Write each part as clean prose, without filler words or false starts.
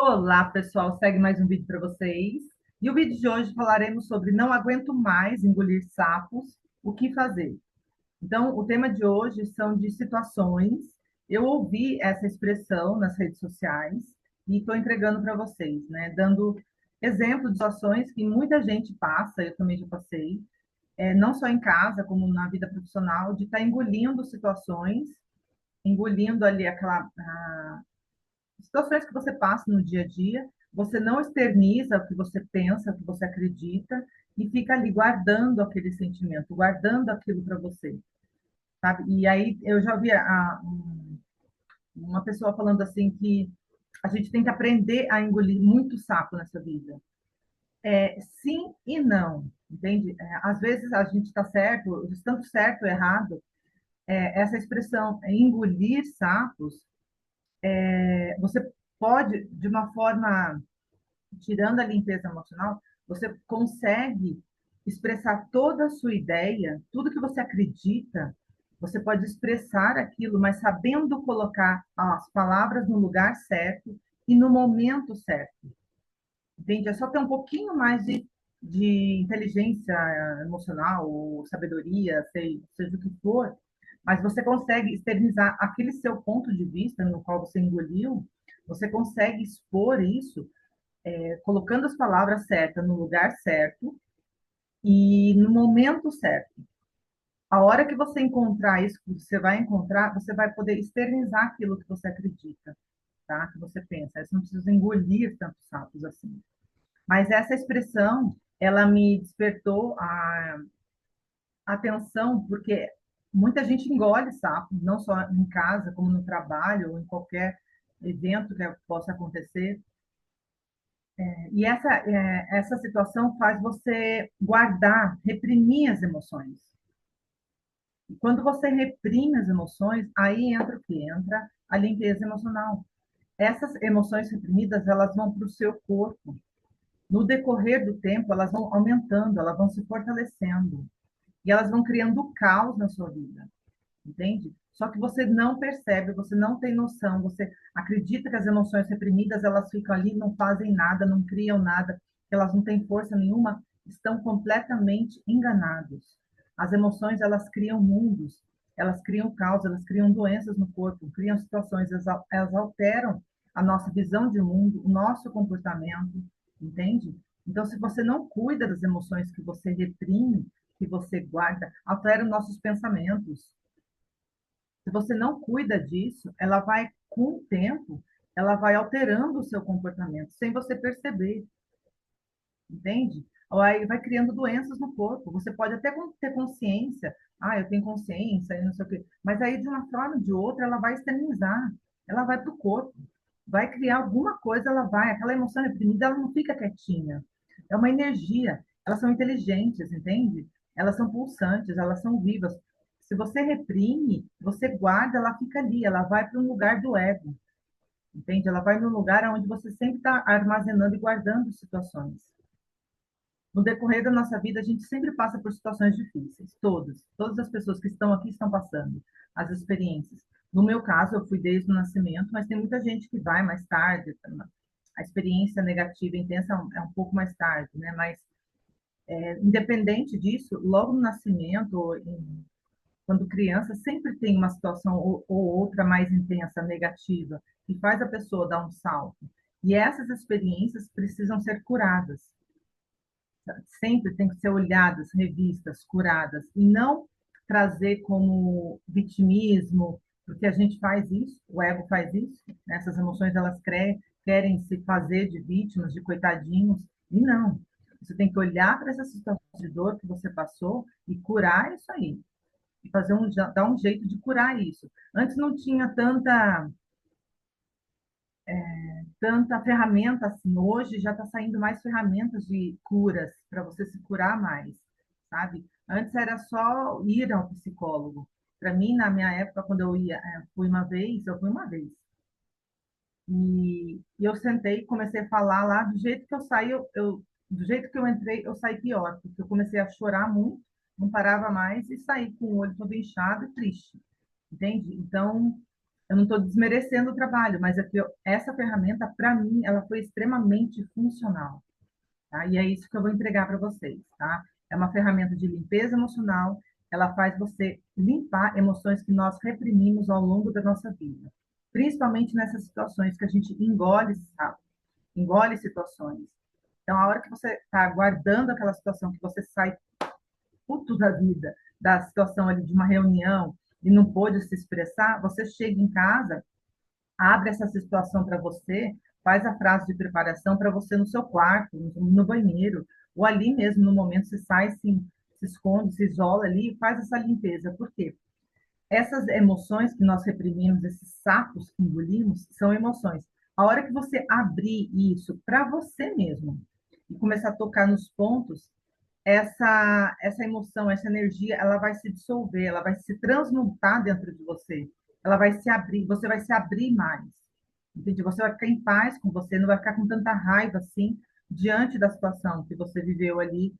Olá, pessoal. Segue mais um vídeo para vocês. E o vídeo de hoje falaremos sobre não aguento mais engolir sapos, o que fazer. Então, o tema de hoje são de situações. Eu ouvi essa expressão nas redes sociais e estou entregando para vocês, né? Dando exemplo de situações que muita gente passa, eu também já passei, não só em casa, como na vida profissional, de estar engolindo situações, engolindo ali situações que você passa no dia a dia, você não externiza o que você pensa, o que você acredita, e fica ali guardando aquele sentimento, guardando aquilo para você, sabe? E aí eu já vi uma pessoa falando assim que a gente tem que aprender a engolir muito sapo nessa vida. Sim e não, entende? Às vezes a gente está certo, tanto certo ou errado, essa expressão engolir sapos, você pode, de uma forma tirando a limpeza emocional, você consegue expressar toda a sua ideia, tudo que você acredita, você pode expressar aquilo, mas sabendo colocar as palavras no lugar certo e no momento certo. Entende? É só ter um pouquinho mais de inteligência emocional, ou sabedoria, seja o que for, mas você consegue externizar aquele seu ponto de vista no qual você engoliu, você consegue expor isso colocando as palavras certas no lugar certo e no momento certo. A hora que você encontrar isso que você vai encontrar, você vai poder externizar aquilo que você acredita, tá? Que você pensa. Você não precisa engolir tantos sapos assim. Mas essa expressão, ela me despertou a atenção, porque muita gente engole sapo, não só em casa, como no trabalho ou em qualquer evento que possa acontecer. E essa situação faz você guardar, reprimir as emoções. E quando você reprime as emoções, aí entra o quê? Entra a limpeza emocional. Essas emoções reprimidas, elas vão para o seu corpo. No decorrer do tempo, elas vão aumentando, elas vão se fortalecendo. E elas vão criando caos na sua vida, entende? Só que você não percebe, você não tem noção, você acredita que as emoções reprimidas, elas ficam ali, não fazem nada, não criam nada, que elas não têm força nenhuma, estão completamente enganados. As emoções, elas criam mundos, elas criam caos, elas criam doenças no corpo, criam situações, elas alteram a nossa visão de mundo, o nosso comportamento, entende? Então, se você não cuida das emoções que você reprime, que você guarda, altera os nossos pensamentos, se você não cuida disso, ela vai, com o tempo, ela vai alterando o seu comportamento, sem você perceber, entende? Ou aí vai criando doenças no corpo. Você pode até ter consciência, eu tenho consciência, e não sei o quê, mas aí, de uma forma ou de outra, ela vai externizar, ela vai para o corpo, vai criar alguma coisa, ela vai, aquela emoção reprimida, ela não fica quietinha. É uma energia, elas são inteligentes, entende? Elas são pulsantes, elas são vivas. Se você reprime, você guarda, ela fica ali, ela vai para um lugar do ego, entende? Ela vai no lugar onde você sempre está armazenando e guardando situações. No decorrer da nossa vida, a gente sempre passa por situações difíceis, todas as pessoas que estão aqui estão passando as experiências. No meu caso, eu fui desde o nascimento, mas tem muita gente que vai mais tarde. A experiência negativa intensa é um pouco mais tarde, né? Mas, independente disso, logo no nascimento, quando criança, sempre tem uma situação ou outra mais intensa, negativa, que faz a pessoa dar um salto. E essas experiências precisam ser curadas, sempre tem que ser olhadas, revistas, curadas, e não trazer como vitimismo, porque a gente faz isso, o ego faz isso, né? Essas emoções elas querem se fazer de vítimas, de coitadinhos, e não. Você tem que olhar para essa situação de dor que você passou e curar isso aí, e dar um jeito de curar isso. Antes não tinha tanta ferramenta assim. Hoje já está saindo mais ferramentas de curas para você se curar mais, sabe? Antes era só ir ao psicólogo. Para mim, na minha época, quando eu fui uma vez. E eu sentei e comecei a falar lá, do jeito que eu saí, do jeito que eu entrei, eu saí pior, porque eu comecei a chorar muito, não parava mais e saí com o olho todo inchado e triste, entende? Então, Eu não estou desmerecendo o trabalho, mas é que essa ferramenta, para mim, ela foi extremamente funcional, tá? E é isso que eu vou entregar para vocês, tá? É uma ferramenta de limpeza emocional, ela faz você limpar emoções que nós reprimimos ao longo da nossa vida, principalmente nessas situações que a gente engole, sabe? Engole situações. Então, a hora que você está guardando aquela situação, que você sai puto da vida, da situação ali de uma reunião e não pôde se expressar, você chega em casa, abre essa situação para você, faz a frase de preparação para você no seu quarto, no banheiro, ou ali mesmo, no momento, você sai, se esconde, se isola ali e faz essa limpeza. Por quê? Essas emoções que nós reprimimos, esses sapos que engolimos, são emoções. A hora que você abrir isso para você mesmo e começar a tocar nos pontos, essa emoção, essa energia, ela vai se dissolver, ela vai se transmutar dentro de você. Ela vai se abrir, você vai se abrir mais. Entende? Você vai ficar em paz com você, não vai ficar com tanta raiva assim diante da situação que você viveu ali,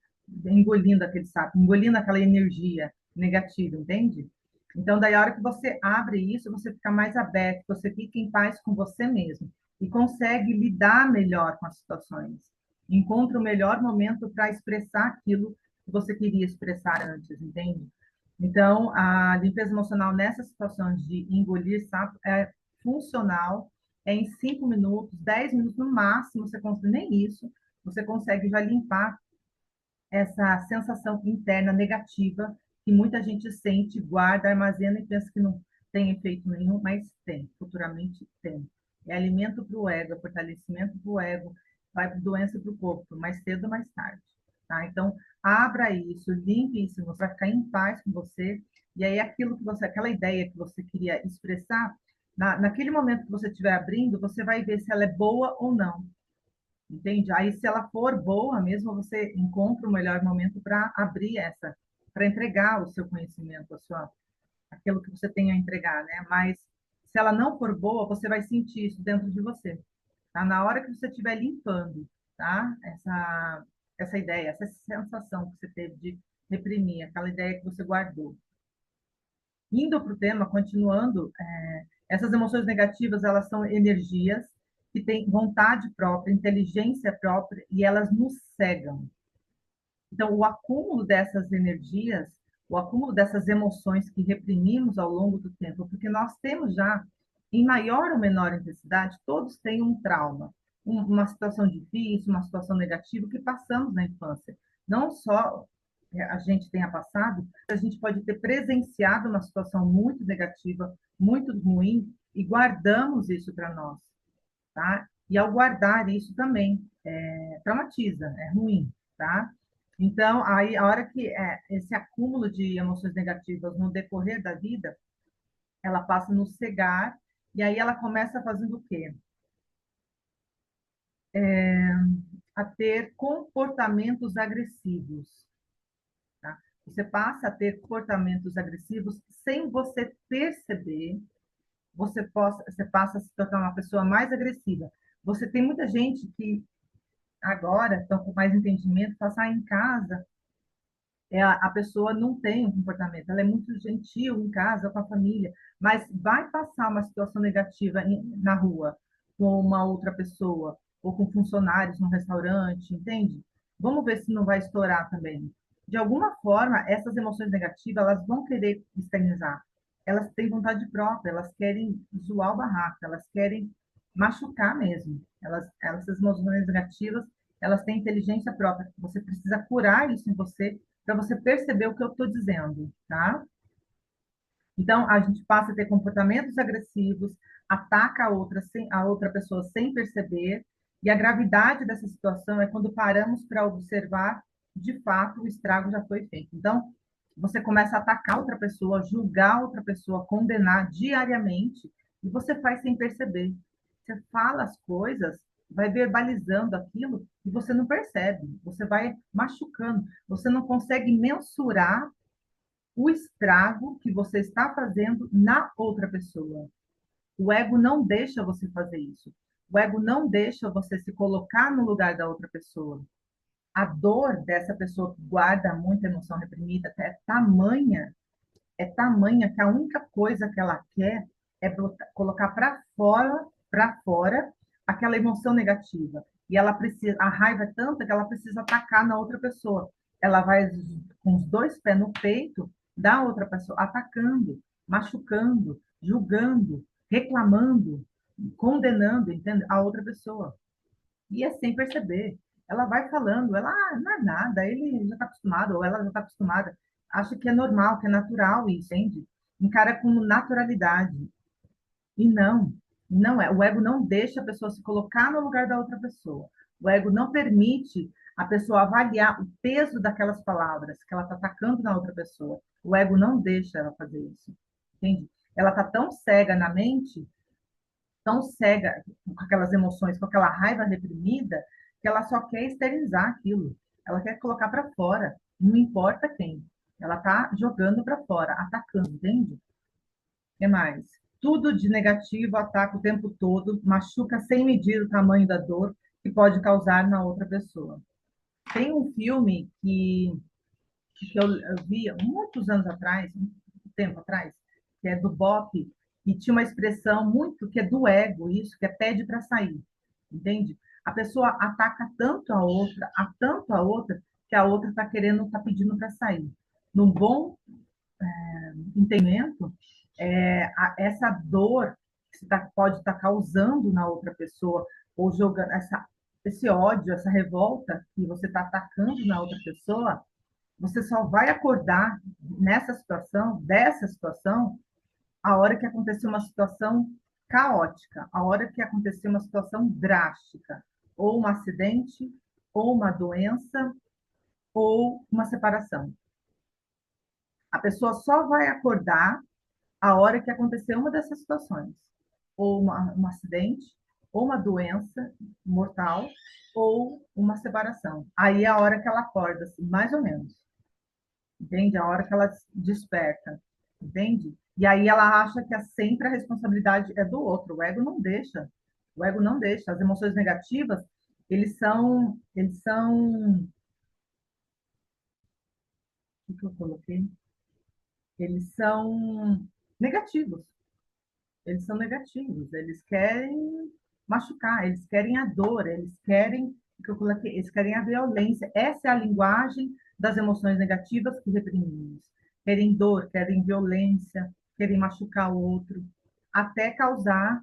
engolindo aquele sapo, engolindo aquela energia negativa, entende? Então, daí a hora que você abre isso, você fica mais aberto, você fica em paz com você mesmo e consegue lidar melhor com as situações. Encontra o melhor momento para expressar aquilo que você queria expressar antes, entende? Então, a limpeza emocional nessas situações de engolir sapo é funcional, é em 5 minutos, 10 minutos no máximo, você consegue, nem isso, você consegue já limpar essa sensação interna negativa que muita gente sente, guarda, armazena e pensa que não tem efeito nenhum, mas tem, futuramente tem. É alimento para o ego, é fortalecimento para o ego, vai para doença para o corpo, mais cedo ou mais tarde. Tá? Então, abra isso, limpe isso, você vai ficar em paz com você, e aí aquilo que você, aquela ideia que você queria expressar, naquele momento que você estiver abrindo, você vai ver se ela é boa ou não. Entende? Aí, se ela for boa mesmo, você encontra o melhor momento para abrir essa, para entregar o seu conhecimento, aquilo que você tem a entregar, né? Mas se ela não for boa, você vai sentir isso dentro de você, tá? Na hora que você estiver limpando, tá? Essa ideia, essa sensação que você teve de reprimir, aquela ideia que você guardou. Indo para o tema, continuando, essas emoções negativas, elas são energias que têm vontade própria, inteligência própria, e elas nos cegam. Então, o acúmulo dessas energias, o acúmulo dessas emoções que reprimimos ao longo do tempo, porque nós temos já, em maior ou menor intensidade, todos têm um trauma, uma situação difícil, uma situação negativa que passamos na infância. Não só a gente tenha passado, a gente pode ter presenciado uma situação muito negativa, muito ruim, e guardamos isso para nós, tá? E ao guardar isso também traumatiza, é ruim, tá? Então, aí, a hora que esse acúmulo de emoções negativas no decorrer da vida, ela passa a nos cegar, e aí ela começa fazendo o quê? A ter comportamentos agressivos, tá? Você passa a ter comportamentos agressivos sem você perceber, você passa a se tornar uma pessoa mais agressiva. Você tem muita gente que agora estão com mais entendimento, passar em casa a pessoa não tem um comportamento, ela é muito gentil em casa, com a família, mas vai passar uma situação negativa na rua com uma outra pessoa, ou com funcionários no restaurante, entende? Vamos ver se não vai estourar também. De alguma forma, essas emoções negativas, elas vão querer externizar. Elas têm vontade própria, elas querem zoar o barraco, elas querem machucar mesmo. Essas emoções negativas, elas têm inteligência própria. Você precisa curar isso em você para você perceber o que eu estou dizendo, tá? Então, a gente passa a ter comportamentos agressivos, ataca a outra pessoa sem perceber, e a gravidade dessa situação é quando paramos para observar, de fato, o estrago já foi feito. Então, você começa a atacar outra pessoa, julgar outra pessoa, condenar diariamente, e você faz sem perceber. Você fala as coisas, vai verbalizando aquilo e você não percebe, você vai machucando, você não consegue mensurar o estrago que você está fazendo na outra pessoa. O ego não deixa você fazer isso. O ego não deixa você se colocar no lugar da outra pessoa. A dor dessa pessoa que guarda muita emoção reprimida é tamanha que a única coisa que ela quer é colocar para fora aquela emoção negativa. E ela precisa, a raiva é tanta que ela precisa atacar na outra pessoa. Ela vai com os dois pés no peito da outra pessoa, atacando, machucando, julgando, reclamando, condenando, entende? A outra pessoa. E é sem perceber. Ela vai falando, ela, não é nada, ele já está acostumado, ou ela já está acostumada, acha que é normal, que é natural isso, entende? Encara com naturalidade. E não, não é. O ego não deixa a pessoa se colocar no lugar da outra pessoa. O ego não permite a pessoa avaliar o peso daquelas palavras que ela está atacando na outra pessoa. O ego não deixa ela fazer isso, entende? Ela está tão cega na mente, tão cega com aquelas emoções, com aquela raiva reprimida, que ela só quer exteriorizar aquilo. Ela quer colocar para fora, não importa quem. Ela está jogando para fora, atacando, entende? O que mais? Tudo de negativo ataca o tempo todo, machuca sem medir o tamanho da dor que pode causar na outra pessoa. Tem um filme que eu vi muitos anos atrás, um tempo atrás, que é do Bop, e tinha uma expressão muito que é do ego, isso, que é pede para sair, entende? A pessoa ataca tanto a outra, que a outra está querendo, está pedindo para sair. Num bom entendimento, essa dor que você pode estar causando na outra pessoa, ou jogando esse ódio, essa revolta que você está atacando na outra pessoa, você só vai acordar nessa situação, dessa situação, a hora que acontecer uma situação caótica, a hora que acontecer uma situação drástica, ou um acidente, ou uma doença, ou uma separação. A pessoa só vai acordar a hora que acontecer uma dessas situações, ou um acidente, ou uma doença mortal, ou uma separação. Aí é a hora que ela acorda, assim, mais ou menos. Entende? A hora que ela desperta, entende? E aí ela acha que sempre a responsabilidade é do outro. O ego não deixa. O ego não deixa. As emoções negativas, eles são, o que eu coloquei? Eles são negativos. Eles são negativos. Eles querem machucar, eles querem a dor, eles querem, o que eu coloquei, eles querem a violência. Essa é a linguagem das emoções negativas que reprimimos. Querem dor, querem violência, querem machucar o outro, até causar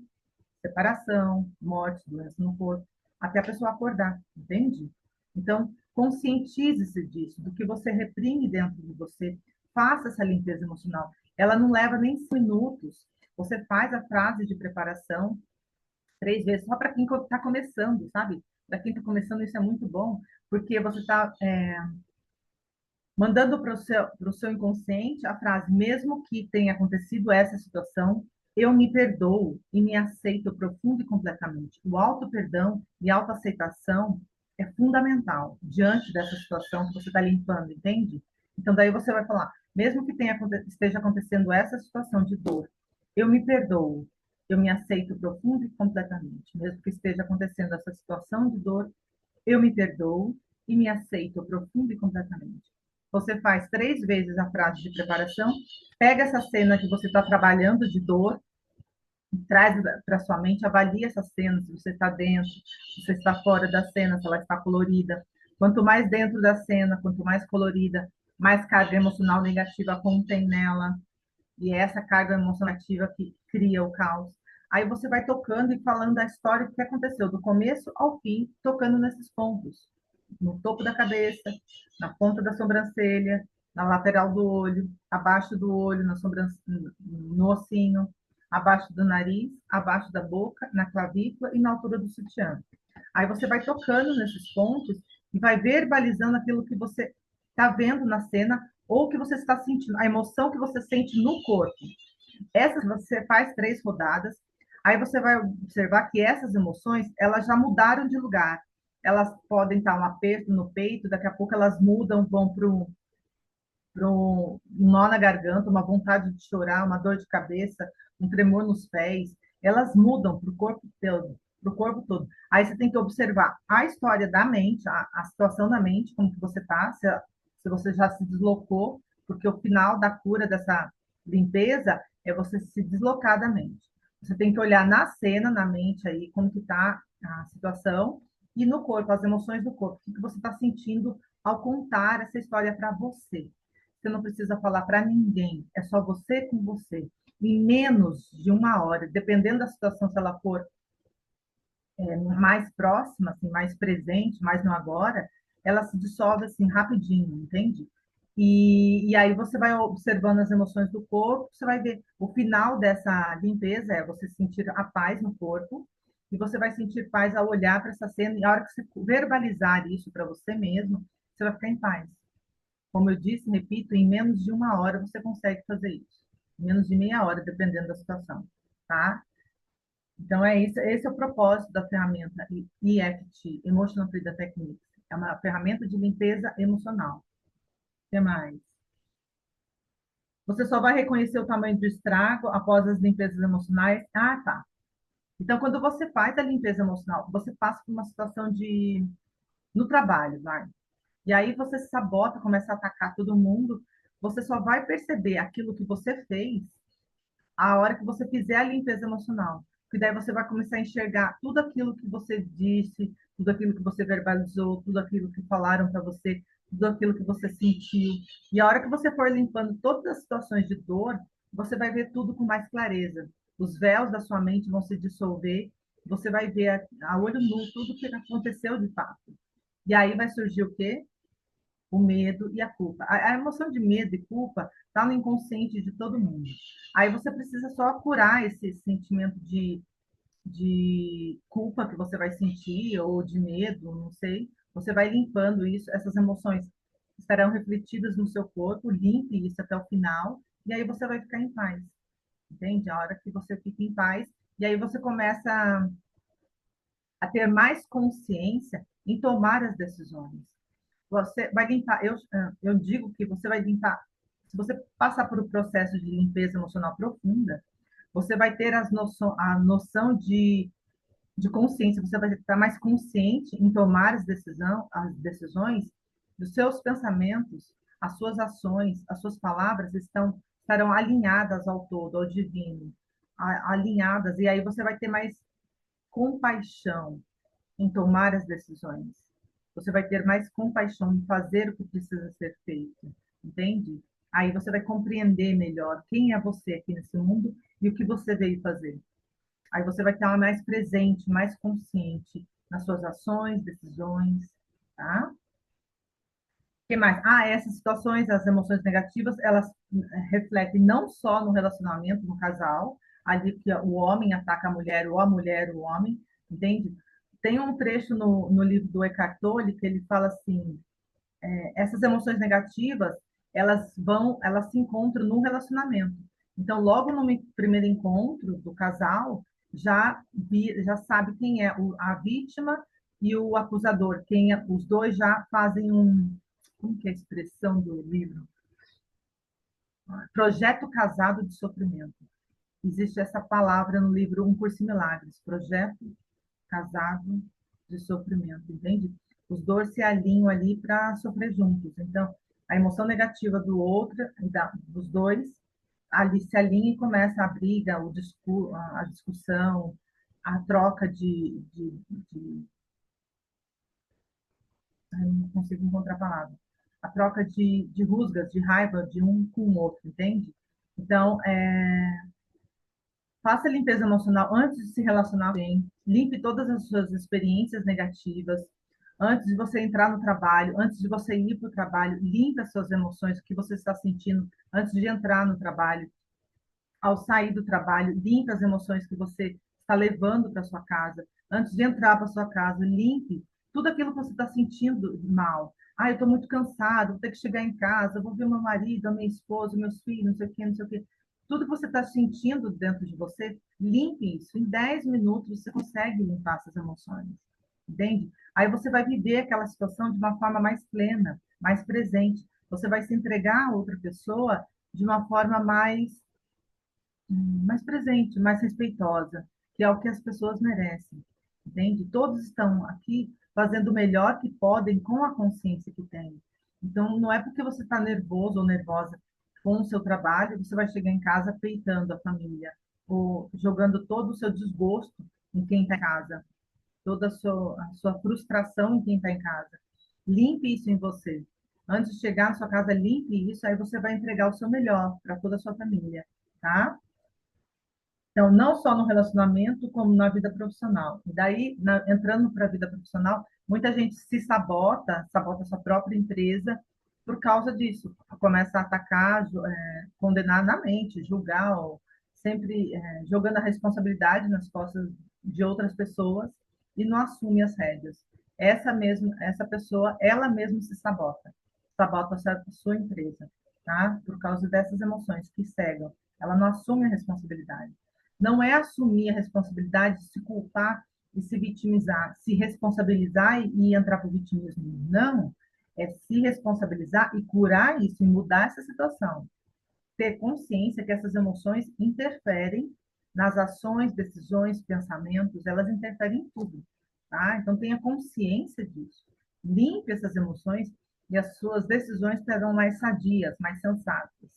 separação, morte, doença no corpo, até a pessoa acordar, entende? Então, conscientize-se disso, do que você reprime dentro de você, faça essa limpeza emocional. Ela não leva nem 5 minutos. Você faz a frase de preparação 3 vezes, só para quem está começando, sabe? Para quem está começando, isso é muito bom, porque você está mandando para o seu inconsciente a frase, mesmo que tenha acontecido essa situação, eu me perdoo e me aceito profundo e completamente. O auto-perdão e autoaceitação é fundamental diante dessa situação que você está limpando, entende? Então, daí você vai falar, mesmo que esteja acontecendo essa situação de dor, eu me perdoo, eu me aceito profundo e completamente. Mesmo que esteja acontecendo essa situação de dor, eu me perdoo e me aceito profundo e completamente. Você faz 3 vezes a frase de preparação, pega essa cena que você está trabalhando de dor, traz para sua mente, avalia essa cena, se você está dentro, se você está fora da cena, se ela está colorida. Quanto mais dentro da cena, quanto mais colorida, mais carga emocional negativa contém nela. E é essa carga emocional negativa que cria o caos. Aí você vai tocando e falando da história que aconteceu, do começo ao fim, tocando nesses pontos. No topo da cabeça, na ponta da sobrancelha, na lateral do olho, abaixo do olho, no ossinho, abaixo do nariz, abaixo da boca, na clavícula e na altura do sutiã. Aí você vai tocando nesses pontos e vai verbalizando aquilo que você está vendo na cena ou que você está sentindo, a emoção que você sente no corpo. Essas você faz 3 rodadas, aí você vai observar que essas emoções, elas já mudaram de lugar. Elas podem estar um aperto no peito, daqui a pouco elas mudam, vão para um nó na garganta, uma vontade de chorar, uma dor de cabeça, um tremor nos pés. Elas mudam para o corpo todo, para o corpo todo. Aí você tem que observar a história da mente, a situação da mente, como que você está, se você já se deslocou, porque o final da cura dessa limpeza é você se deslocar da mente. Você tem que olhar na cena, na mente aí, como que está a situação, e no corpo, as emoções do corpo. O que que você está sentindo ao contar essa história para você. Você não precisa falar para ninguém, é só você com você. Em menos de uma hora, dependendo da situação, se ela for mais próxima, assim, mais presente, mais no agora, ela se dissolve assim rapidinho, entende? E aí você vai observando as emoções do corpo, você vai ver o final dessa limpeza é você sentir a paz no corpo, e você vai sentir paz ao olhar para essa cena, e a hora que você verbalizar isso para você mesmo, você vai ficar em paz. Como eu disse, repito, em menos de uma hora você consegue fazer isso. Em menos de meia hora, dependendo da situação, tá? Então, é isso, esse é o propósito da ferramenta EFT, Emotional Freedom Technique. É uma ferramenta de limpeza emocional. O que mais? Você só vai reconhecer o tamanho do estrago após as limpezas emocionais. Ah, tá. Então, quando você faz a limpeza emocional, você passa por uma situação de no trabalho, vai. E aí você se sabota, começa a atacar todo mundo. Você só vai perceber aquilo que você fez a hora que você fizer a limpeza emocional. Porque daí você vai começar a enxergar tudo aquilo que você disse, tudo aquilo que você verbalizou, tudo aquilo que falaram para você, tudo aquilo que você sentiu. E a hora que você for limpando todas as situações de dor, você vai ver tudo com mais clareza. Os véus da sua mente vão se dissolver, você vai ver a olho nu tudo o que aconteceu de fato. E aí vai surgir o quê? O medo e a culpa. A emoção de medo e culpa está no inconsciente de todo mundo. Aí você precisa só curar esse sentimento de culpa que você vai sentir, ou de medo, não sei. Você vai limpando isso, essas emoções estarão refletidas no seu corpo, limpe isso até o final, e aí você vai ficar em paz. Entende? A hora que você fica em paz, e aí você começa a ter mais consciência em tomar as decisões. Você vai limpar, eu digo que você vai limpar, se você passar por um processo de limpeza emocional profunda, você vai ter a noção de consciência, você vai estar mais consciente em tomar as decisões dos seus pensamentos, as suas ações, as suas palavras estarão alinhadas ao todo, ao divino, alinhadas, e aí você vai ter mais compaixão em tomar as decisões. Você vai ter mais compaixão em fazer o que precisa ser feito, entende? Aí você vai compreender melhor quem é você aqui nesse mundo e o que você veio fazer. Aí você vai estar mais presente, mais consciente nas suas ações, decisões, tá? O que mais? Ah, essas situações, as emoções negativas, elas refletem não só no relacionamento, no casal, ali que o homem ataca a mulher o homem, entende? Tem um trecho no livro do Eckhart Tolle que ele fala assim, essas emoções negativas, elas se encontram no relacionamento. Então, logo no primeiro encontro do casal, já sabe quem é a vítima e o acusador. Os dois já fazem como que é a expressão do livro? Projeto casado de sofrimento. Existe essa palavra no livro Um Curso em Milagres, projeto casado de sofrimento, entende? Os dois se alinham ali para sofrer juntos. Então, a emoção negativa do outro, dos dois, ali se alinha e começa a briga, a discussão, a troca ai, não consigo encontrar a palavra, a troca de rusgas, de raiva de um com o outro, entende? Então, faça a limpeza emocional antes de se relacionar com alguém. Limpe todas as suas experiências negativas. Antes de você entrar no trabalho, antes de você ir para o trabalho, limpe as suas emoções, o que você está sentindo antes de entrar no trabalho. Ao sair do trabalho, limpe as emoções que você está levando para sua casa. Antes de entrar para sua casa, limpe tudo aquilo que você está sentindo mal. Ah, eu estou muito cansado, vou ter que chegar em casa, vou ver meu marido, a minha esposa, meus filhos, não sei o quê, não sei o quê. Tudo que você está sentindo dentro de você, limpe isso. Em 10 minutos você consegue limpar essas emoções. Entende? Aí você vai viver aquela situação de uma forma mais plena, mais presente. Você vai se entregar a outra pessoa de uma forma mais presente, mais respeitosa, que é o que as pessoas merecem, entende? Todos estão aqui fazendo o melhor que podem com a consciência que têm. Então, não é porque você está nervoso ou nervosa com o seu trabalho, você vai chegar em casa peitando a família. ou jogando todo o seu desgosto em quem está em casa, toda a sua frustração em quem está em casa. Limpe isso em você. Antes de chegar na sua casa, limpe isso, aí você vai entregar o seu melhor para toda a sua família, tá? Então, não só no relacionamento, como na vida profissional. E daí, entrando para a vida profissional, muita gente se sabota, sabota sua própria empresa por causa disso. Começa a atacar, condenar na mente, julgar, ou sempre jogando a responsabilidade nas costas de outras pessoas e não assume as rédeas. Essa pessoa, ela mesma se sabota, sabota a sua empresa, tá? Por causa dessas emoções que cegam. Ela não assume a responsabilidade. Não é assumir a responsabilidade, se culpar e se vitimizar, se responsabilizar e entrar para o vitimismo. Não, é se responsabilizar e curar isso, e mudar essa situação. Ter consciência que essas emoções interferem nas ações, decisões, pensamentos, elas interferem em tudo, tá? Então tenha consciência disso. Limpe essas emoções e as suas decisões serão mais sadias, mais sensatas.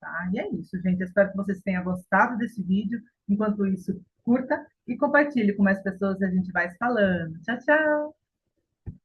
Tá? E é isso, gente. Eu espero que vocês tenham gostado desse vídeo. Enquanto isso, curta e compartilhe com mais pessoas e a gente vai se falando. Tchau, tchau!